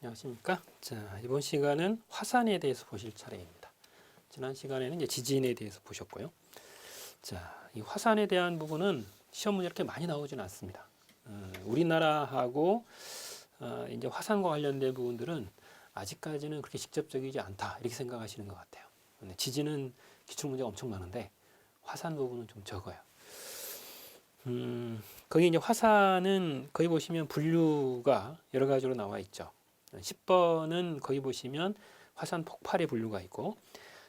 안녕하십니까? 자, 이번 시간은 화산에 대해서 보실 차례입니다. 지난 시간에는 이제 지진에 대해서 보셨고요. 자, 이 화산에 대한 부분은 시험 문제 이렇게 많이 나오지는 않습니다. 우리나라하고 이제 화산과 관련된 부분들은 아직까지는 그렇게 직접적이지 않다 이렇게 생각하시는 것 같아요. 지진은 기출 문제가 엄청 많은데 화산 부분은 좀 적어요. 거기 이제 화산은 거기 보시면 분류가 여러 가지로 나와 있죠. 10번은 거기 보시면 화산 폭발의 분류가 있고,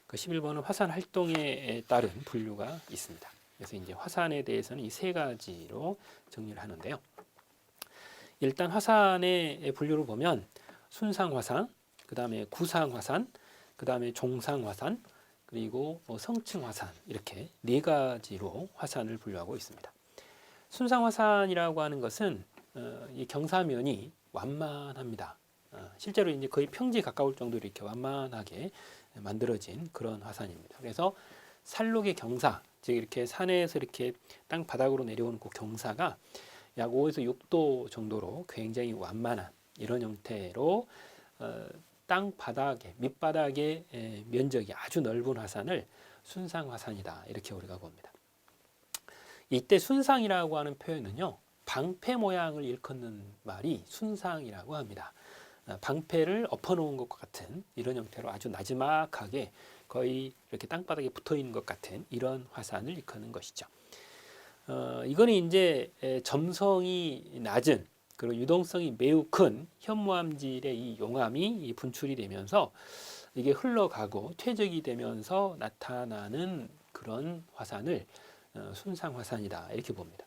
그 11번은 화산 활동에 따른 분류가 있습니다. 그래서 이제 화산에 대해서는 이 세 가지로 정리를 하는데요. 일단 화산의 분류를 보면 순상화산, 그 다음에 구상화산, 그 다음에 종상화산, 그리고 성층화산 이렇게 네 가지로 화산을 분류하고 있습니다. 순상화산이라고 하는 것은 이 경사면이 완만합니다. 실제로 이제 거의 평지에 가까울 정도로 이렇게 완만하게 만들어진 그런 화산입니다. 그래서 산록의 경사, 즉 이렇게 산에서 이렇게 땅 바닥으로 내려오는 그 경사가 약 5에서 6도 정도로 굉장히 완만한 이런 형태로 땅 바닥에 밑바닥의 면적이 아주 넓은 화산을 순상화산이다 이렇게 우리가 봅니다. 이때 순상이라고 하는 표현은요, 방패 모양을 일컫는 말이 순상이라고 합니다. 방패를 엎어놓은 것과 같은 이런 형태로 아주 나지막하게 거의 이렇게 땅바닥에 붙어 있는 것 같은 이런 화산을 일컫는 것이죠. 이거는 이제 점성이 낮은 그리고 유동성이 매우 큰 현무암질의 이 용암이 분출이 되면서 이게 흘러가고 퇴적이 되면서 나타나는 그런 화산을 순상화산이다 이렇게 봅니다.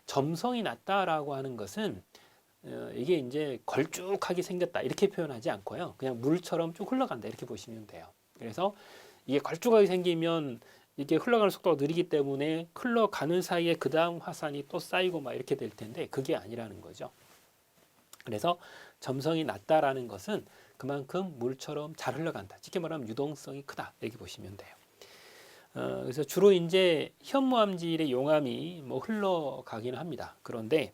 점성이 낮다라고 하는 것은 이게 이제 걸쭉하게 생겼다 이렇게 표현하지 않고요, 그냥 물처럼 쭉 흘러간다 이렇게 보시면 돼요. 그래서 이게 걸쭉하게 생기면 이게 흘러가는 속도가 느리기 때문에 흘러가는 사이에 그 다음 화산이 또 쌓이고 막 이렇게 될 텐데 그게 아니라는 거죠. 그래서 점성이 낮다라는 것은 그만큼 물처럼 잘 흘러간다, 쉽게 말하면 유동성이 크다 이렇게 보시면 돼요. 그래서 주로 이제 현무암질의 용암이 흘러가기는 합니다. 그런데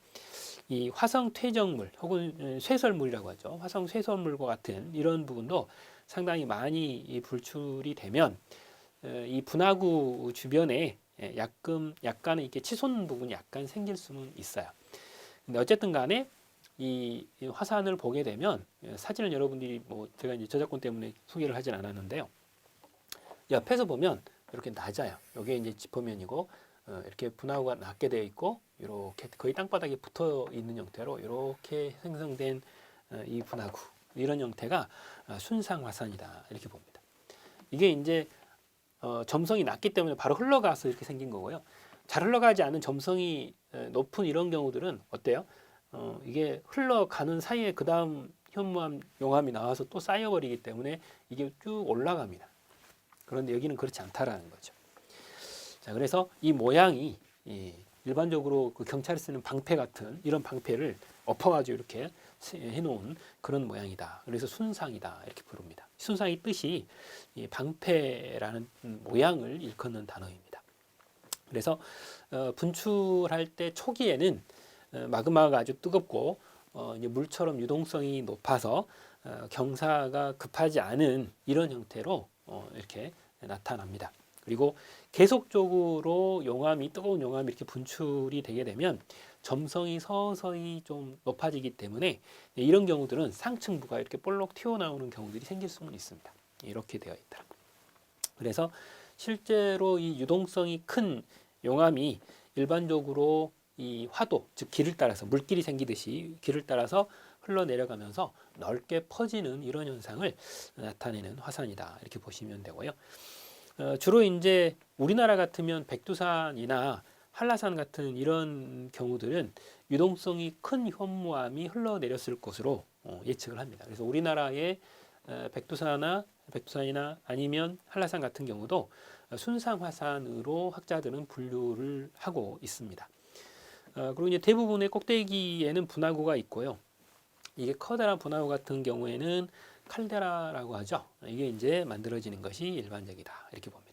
이 화성 퇴적물 혹은 쇠설물이라고 하죠. 화성 쇠설물과 같은 이런 부분도 상당히 많이 불출이 되면 이 분화구 주변에 약간의 이렇게 치솟는 부분이 약간 생길 수는 있어요. 근데 어쨌든 간에 이 화산을 보게 되면 사진을 여러분들이 제가 이제 저작권 때문에 소개를 하진 않았는데요. 옆에서 보면 이렇게 낮아요. 이게 이제 지표면이고 이렇게 분화구가 낮게 되어 있고 이렇게 거의 땅바닥에 붙어 있는 형태로 이렇게 생성된 이 분화구 이런 형태가 순상화산이다 이렇게 봅니다. 이게 이제 점성이 낮기 때문에 바로 흘러가서 이렇게 생긴 거고요. 잘 흘러가지 않은 점성이 높은 이런 경우들은 어때요? 이게 흘러가는 사이에 그 다음 현무암 용암이 나와서 또 쌓여버리기 때문에 이게 쭉 올라갑니다. 그런데 여기는 그렇지 않다라는 거죠. 자, 그래서 이 모양이 일반적으로 그 경찰이 쓰는 방패 같은 이런 방패를 엎어가지고 이렇게 해놓은 그런 모양이다. 그래서 순상이다 이렇게 부릅니다. 순상의 뜻이 이 방패라는 모양을 일컫는 단어입니다. 그래서 분출할 때 초기에는 마그마가 아주 뜨겁고 이제 물처럼 유동성이 높아서 경사가 급하지 않은 이런 형태로 이렇게 나타납니다. 그리고 계속적으로 뜨거운 용암이 이렇게 분출이 되게 되면 점성이 서서히 좀 높아지기 때문에 이런 경우들은 상층부가 이렇게 볼록 튀어나오는 경우들이 생길 수는 있습니다. 이렇게 되어 있다. 그래서 실제로 이 유동성이 큰 용암이 일반적으로 이 화도, 즉 길을 따라서 물길이 생기듯이 길을 따라서 흘러내려가면서 넓게 퍼지는 이런 현상을 나타내는 화산이다 이렇게 보시면 되고요. 주로 이제 우리나라 같으면 백두산이나 한라산 같은 이런 경우들은 유동성이 큰 현무암이 흘러내렸을 것으로 예측을 합니다. 그래서 우리나라의 백두산이나 아니면 한라산 같은 경우도 순상화산으로 학자들은 분류를 하고 있습니다. 그리고 이제 대부분의 꼭대기에는 분화구가 있고요. 이게 커다란 분화구 같은 경우에는 칼데라라고 하죠. 이게 이제 만들어지는 것이 일반적이다 이렇게 봅니다.